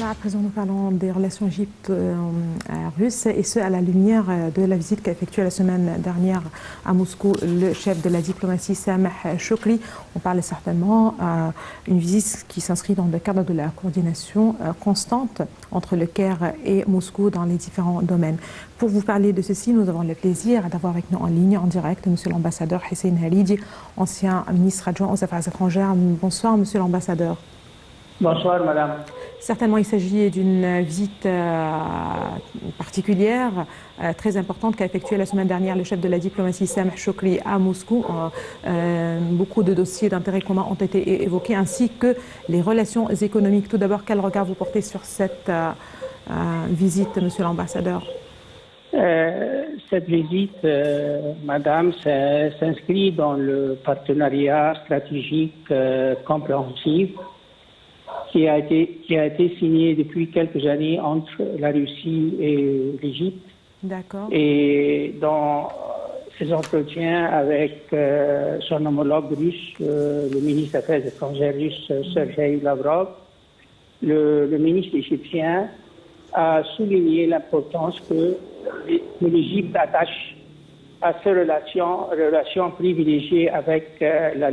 À présent, nous parlons des relations Égypte-russes et ce, à la lumière de la visite qu'a effectuée la semaine dernière à Moscou le chef de la diplomatie Sameh Shoukry. On parle certainement d'une visite qui s'inscrit dans le cadre de la coordination constante entre le Caire et Moscou dans les différents domaines. Pour vous parler de ceci, nous avons le plaisir d'avoir avec nous en ligne, en direct, monsieur l'ambassadeur Hussein Haridi, ancien ministre adjoint aux Affaires étrangères. Bonsoir, monsieur l'ambassadeur. Bonsoir, madame. Certainement, il s'agit d'une visite particulière, très importante qu'a effectuée la semaine dernière le chef de la diplomatie Sameh Shoukry à Moscou. Beaucoup de dossiers d'intérêt commun ont été évoqués, ainsi que les relations économiques. Tout d'abord, quel regard vous portez sur cette visite, monsieur l'ambassadeur? Cette visite, madame, s'inscrit dans le partenariat stratégique compréhensif qui a été signé depuis quelques années entre la Russie et l'Égypte. D'accord. Et dans ses entretiens avec son homologue russe, le ministre des Affaires étrangères russe, Sergei Lavrov, le ministre égyptien a souligné l'importance que l'Égypte attache à ces relations privilégiées avec la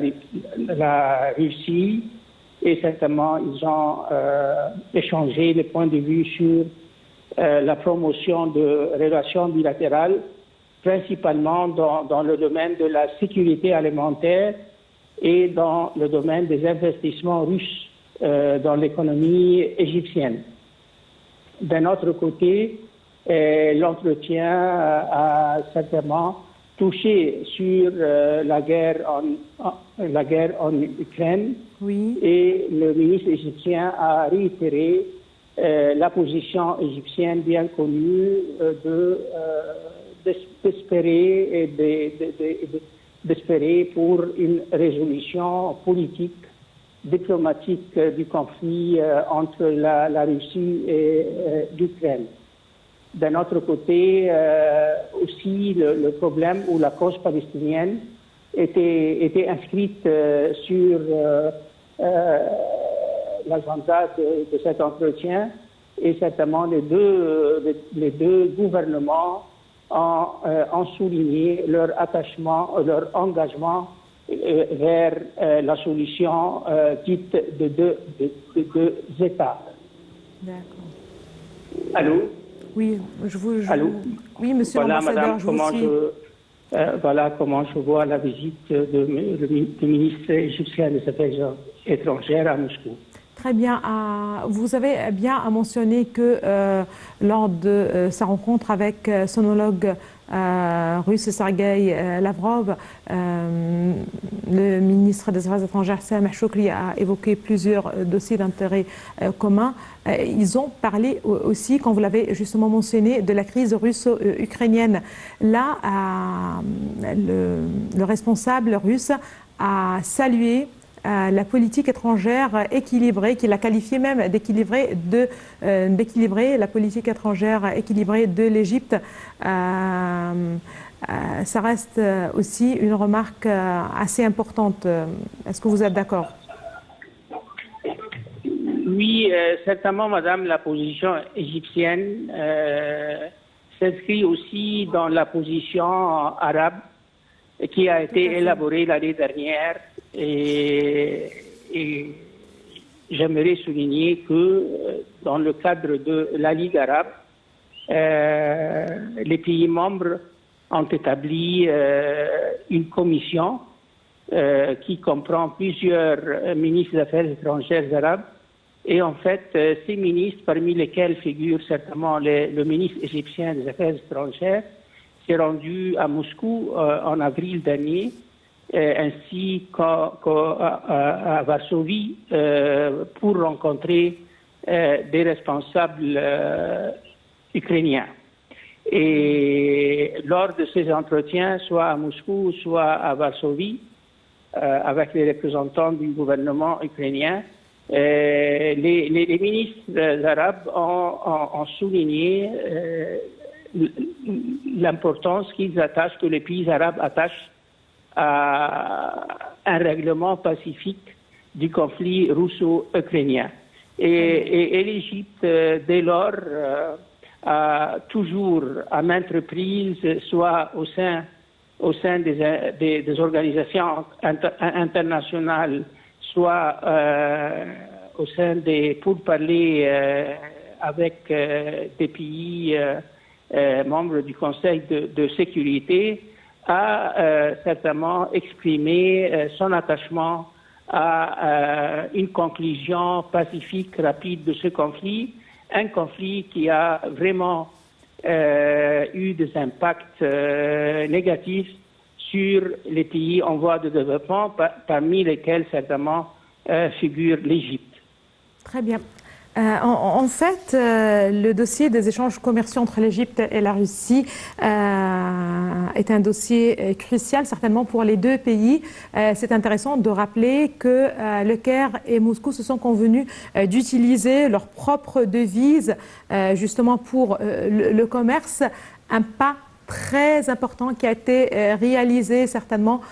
Russie. Et certainement, ils ont échangé les points de vue sur la promotion de relations bilatérales, principalement dans le domaine de la sécurité alimentaire et dans le domaine des investissements russes dans l'économie égyptienne. D'un autre côté, l'entretien a certainement touché sur la guerre en Ukraine. Oui. Et le ministre égyptien a réitéré la position égyptienne bien connue d'espérer pour une résolution politique, diplomatique du conflit entre la Russie et l'Ukraine. D'un autre côté, aussi le problème où la cause palestinienne était inscrite sur l'agenda de cet entretien, et certainement les deux gouvernements ont souligné leur attachement, leur engagement vers la solution dite de deux États. D'accord. Allô? Oui, Allô? Oui, monsieur l'ambassadeur, je vous suis. Voilà comment je vois la visite du ministre égyptien des Affaires étrangères à Moscou. Très bien. Vous avez bien mentionné que lors de sa rencontre avec son homologue russe Sergei Lavrov, le ministre des Affaires étrangères Sameh Shoukry a évoqué plusieurs dossiers d'intérêt commun. Ils ont parlé aussi, quand vous l'avez justement mentionné, de la crise russo-ukrainienne. Là, le responsable russe a salué la politique étrangère équilibrée, qu'il a qualifié même d'équilibrée, la politique étrangère équilibrée de l'Égypte. Ça reste aussi une remarque assez importante. Est-ce que vous êtes d'accord? Oui, certainement, madame, la position égyptienne s'inscrit aussi dans la position arabe qui a été élaborée l'année dernière. Et j'aimerais souligner que dans le cadre de la Ligue arabe, les pays membres ont établi une commission qui comprend plusieurs ministres des Affaires étrangères arabes. Et en fait, ces ministres, parmi lesquels figure certainement le ministre égyptien des Affaires étrangères, s'est rendu à Moscou en avril dernier, ainsi qu'à Varsovie pour rencontrer des responsables ukrainiens. Et lors de ces entretiens, soit à Moscou, soit à Varsovie, avec les représentants du gouvernement ukrainien, les ministres arabes ont souligné l'importance que les pays arabes attachent à un règlement pacifique du conflit russo-ukrainien. Et l'Égypte, dès lors, a toujours, à maintes reprises, soit au sein des organisations internationales, soit au sein des pourparlers avec des pays membres du Conseil de sécurité, a certainement exprimé son attachement à une conclusion pacifique, rapide de ce conflit, un conflit qui a vraiment eu des impacts négatifs sur les pays en voie de développement, parmi lesquels certainement figure l'Égypte. Très bien. En fait, le dossier des échanges commerciaux entre l'Égypte et la Russie est un dossier crucial, certainement pour les deux pays. C'est intéressant de rappeler que le Caire et Moscou se sont convenus d'utiliser leur propre devise justement pour le commerce. Un pas très important qui a été réalisé certainement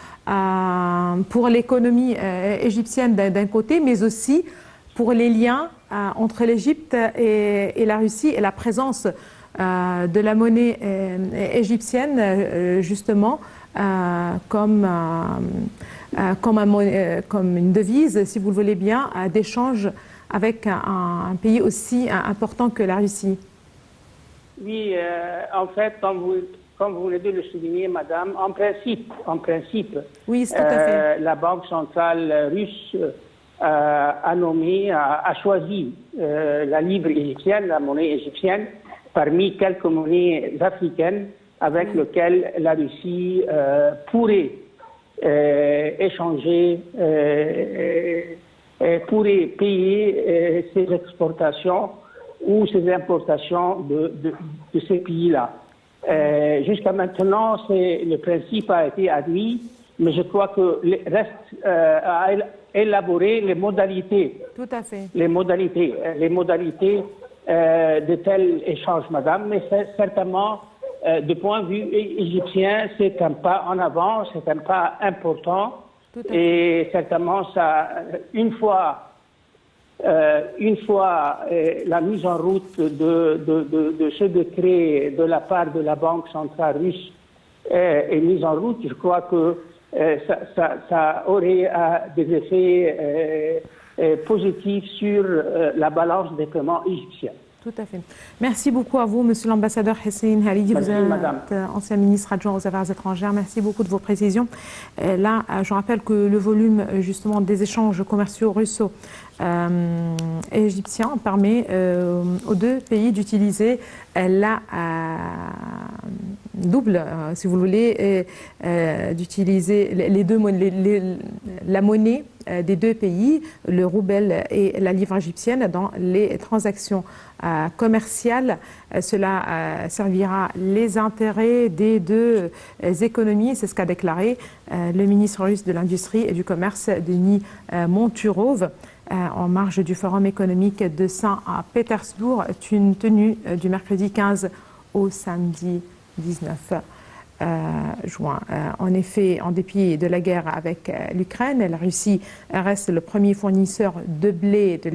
pour l'économie égyptienne d'un côté, mais aussi pour les liens entre l'Égypte et la Russie et la présence de la monnaie égyptienne justement comme une devise, si vous le voulez bien, d'échange avec un pays aussi important que la Russie. Oui, en fait, comme vous venez de le souligner, madame, en principe, oui, tout à fait. La Banque centrale russe a choisi la livre égyptienne, la monnaie égyptienne, parmi quelques monnaies africaines avec lesquelles la Russie pourrait échanger, pourrait payer ses exportations ou ses importations de ces pays-là. Jusqu'à maintenant, le principe a été admis, mais je crois que reste à élaborer les modalités. Tout à fait. Les modalités de tels échanges, madame, mais certainement, de point de vue égyptien, c'est un pas en avant, c'est un pas important. Et certainement, une fois la mise en route de ce décret de la part de la Banque centrale russe est mise en route, je crois que ça aurait des effets positifs sur la balance des paiements égyptiens. Tout à fait. Merci beaucoup à vous, Monsieur l'ambassadeur Hussein Hariri. Vous êtes ancien ministre adjoint aux Affaires étrangères. Merci beaucoup de vos précisions. Là, je rappelle que le volume justement des échanges commerciaux russo et égyptiens permet aux deux pays d'utiliser la double, si vous le voulez, d'utiliser la monnaie des deux pays, le rouble et la livre égyptienne, dans les transactions commerciales. Cela servira les intérêts des deux économies, c'est ce qu'a déclaré le ministre russe de l'Industrie et du Commerce, Denis Monturov, en marge du Forum économique de Saint-Pétersbourg, une tenue du mercredi 15 au samedi 19 juin. En effet, en dépit de la guerre avec l'Ukraine, la Russie reste le premier fournisseur de blé de